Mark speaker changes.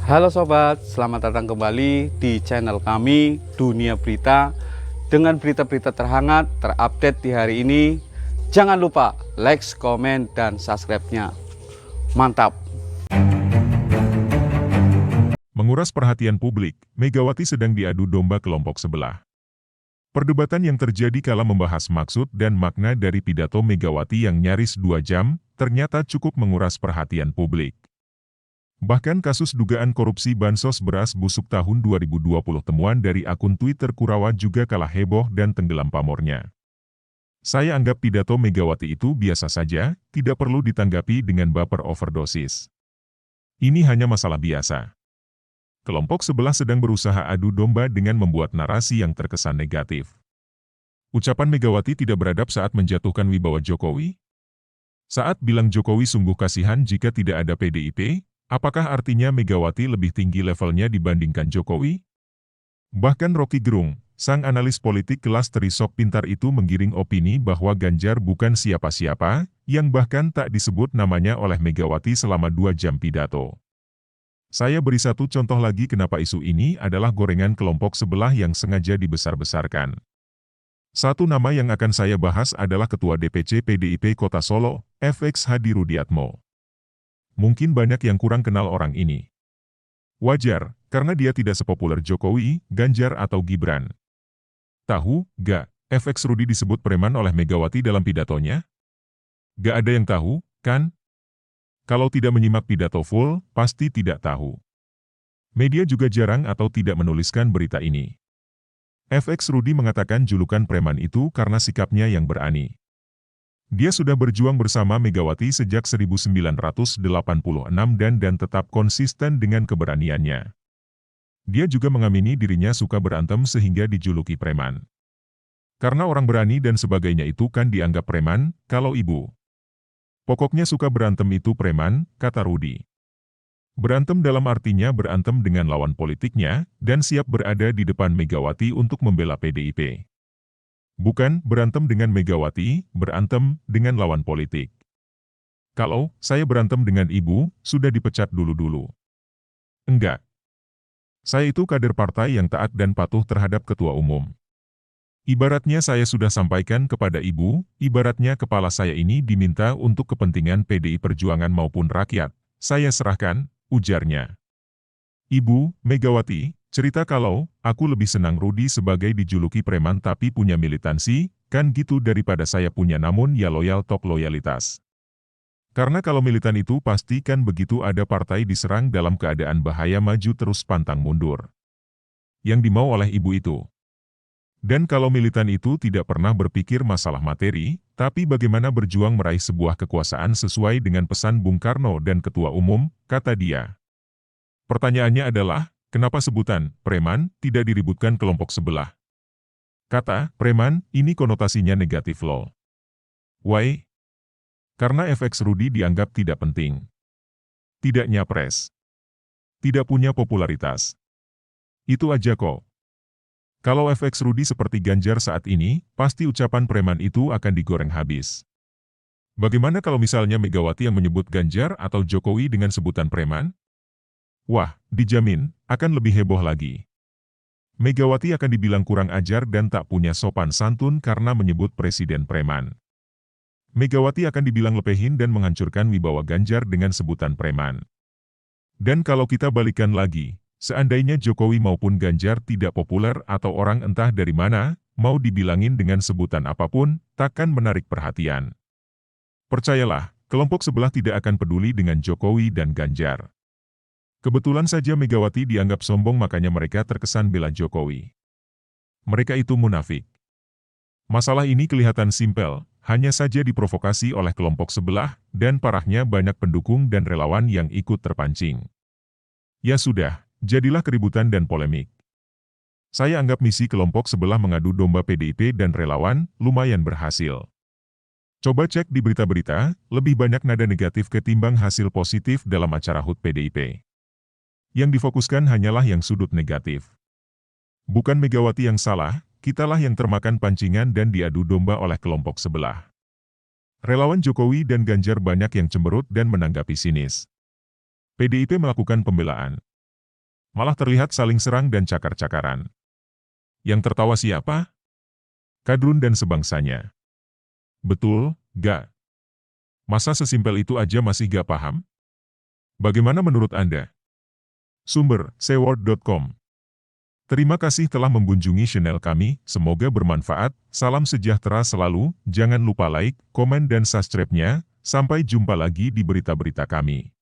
Speaker 1: Halo sobat, selamat datang kembali di channel kami Dunia Berita dengan berita-berita terhangat, terupdate di hari ini. Jangan lupa like, komen, dan subscribe-nya. Mantap!
Speaker 2: Menguras perhatian publik, Megawati sedang diadu domba kelompok sebelah. Perdebatan yang terjadi kala membahas maksud dan makna dari pidato Megawati yang nyaris 2 jam, ternyata cukup menguras perhatian publik. Bahkan kasus dugaan korupsi bansos beras busuk tahun 2020 temuan dari akun Twitter Kurawa juga kalah heboh dan tenggelam pamornya. Saya anggap pidato Megawati itu biasa saja, tidak perlu ditanggapi dengan baper overdosis. Ini hanya masalah biasa. Kelompok sebelah sedang berusaha adu domba dengan membuat narasi yang terkesan negatif. Ucapan Megawati tidak beradab saat menjatuhkan wibawa Jokowi? Saat bilang Jokowi sungguh kasihan jika tidak ada PDIP, apakah artinya Megawati lebih tinggi levelnya dibandingkan Jokowi? Bahkan Rocky Gerung, sang analis politik kelas terisok pintar itu menggiring opini bahwa Ganjar bukan siapa-siapa, yang bahkan tak disebut namanya oleh Megawati selama 2 jam pidato. Saya beri satu contoh lagi kenapa isu ini adalah gorengan kelompok sebelah yang sengaja dibesar-besarkan. Satu nama yang akan saya bahas adalah Ketua DPC PDIP Kota Solo, FX Hadi Rudiatmo. Mungkin banyak yang kurang kenal orang ini. Wajar, karena dia tidak sepopuler Jokowi, Ganjar atau Gibran. Tahu, gak, FX Rudi disebut preman oleh Megawati dalam pidatonya? Gak ada yang tahu, kan? Kalau tidak menyimak pidato full, pasti tidak tahu. Media juga jarang atau tidak menuliskan berita ini. FX Rudi mengatakan julukan preman itu karena sikapnya yang berani. Dia sudah berjuang bersama Megawati sejak 1986 dan tetap konsisten dengan keberaniannya. Dia juga mengamini dirinya suka berantem sehingga dijuluki preman. Karena orang berani dan sebagainya itu kan dianggap preman, kalau ibu. Pokoknya suka berantem itu preman, kata Rudi. Berantem dalam artinya berantem dengan lawan politiknya, dan siap berada di depan Megawati untuk membela PDIP. Bukan berantem dengan Megawati, berantem dengan lawan politik. Kalau saya berantem dengan ibu, sudah dipecat dulu-dulu. Enggak. Saya itu kader partai yang taat dan patuh terhadap ketua umum. Ibaratnya saya sudah sampaikan kepada ibu, ibaratnya kepala saya ini diminta untuk kepentingan PDI Perjuangan maupun rakyat. Saya serahkan, ujarnya. Ibu, Megawati, cerita kalau, aku lebih senang Rudi sebagai dijuluki preman tapi punya militansi, kan gitu daripada saya punya namun ya loyal top loyalitas. Karena kalau militan itu pasti kan begitu ada partai diserang dalam keadaan bahaya maju terus pantang mundur. Yang dimau oleh ibu itu. Dan kalau militan itu tidak pernah berpikir masalah materi, tapi bagaimana berjuang meraih sebuah kekuasaan sesuai dengan pesan Bung Karno dan Ketua Umum, kata dia. Pertanyaannya adalah, kenapa sebutan preman tidak diributkan kelompok sebelah? Kata preman, ini konotasinya negatif loh. Why? Karena FX Rudi dianggap tidak penting. Tidak nyapres. Tidak punya popularitas. Itu aja kok. Kalau FX Rudi seperti Ganjar saat ini, pasti ucapan preman itu akan digoreng habis. Bagaimana kalau misalnya Megawati yang menyebut Ganjar atau Jokowi dengan sebutan preman? Wah, dijamin, akan lebih heboh lagi. Megawati akan dibilang kurang ajar dan tak punya sopan santun karena menyebut presiden preman. Megawati akan dibilang lepehin dan menghancurkan wibawa Ganjar dengan sebutan preman. Dan kalau kita balikan lagi, seandainya Jokowi maupun Ganjar tidak populer atau orang entah dari mana, mau dibilangin dengan sebutan apapun, takkan menarik perhatian. Percayalah, kelompok sebelah tidak akan peduli dengan Jokowi dan Ganjar. Kebetulan saja Megawati dianggap sombong makanya mereka terkesan bela Jokowi. Mereka itu munafik. Masalah ini kelihatan simpel, hanya saja diprovokasi oleh kelompok sebelah, dan parahnya banyak pendukung dan relawan yang ikut terpancing. Ya sudah. Jadilah keributan dan polemik. Saya anggap misi kelompok sebelah mengadu domba PDIP dan relawan lumayan berhasil. Coba cek di berita-berita, lebih banyak nada negatif ketimbang hasil positif dalam acara HUT PDIP. Yang difokuskan hanyalah yang sudut negatif. Bukan Megawati yang salah, kitalah yang termakan pancingan dan diadu domba oleh kelompok sebelah. Relawan Jokowi dan Ganjar banyak yang cemberut dan menanggapi sinis. PDIP melakukan pembelaan. Malah terlihat saling serang dan cakar-cakaran. Yang tertawa siapa? Kadrun dan sebangsanya. Betul, gak? Masa sesimpel itu aja masih gak paham? Bagaimana menurut Anda? Sumber, seword.com. Terima kasih telah mengunjungi channel kami, semoga bermanfaat, salam sejahtera selalu, jangan lupa like, komen dan subscribe-nya, sampai jumpa lagi di berita-berita kami.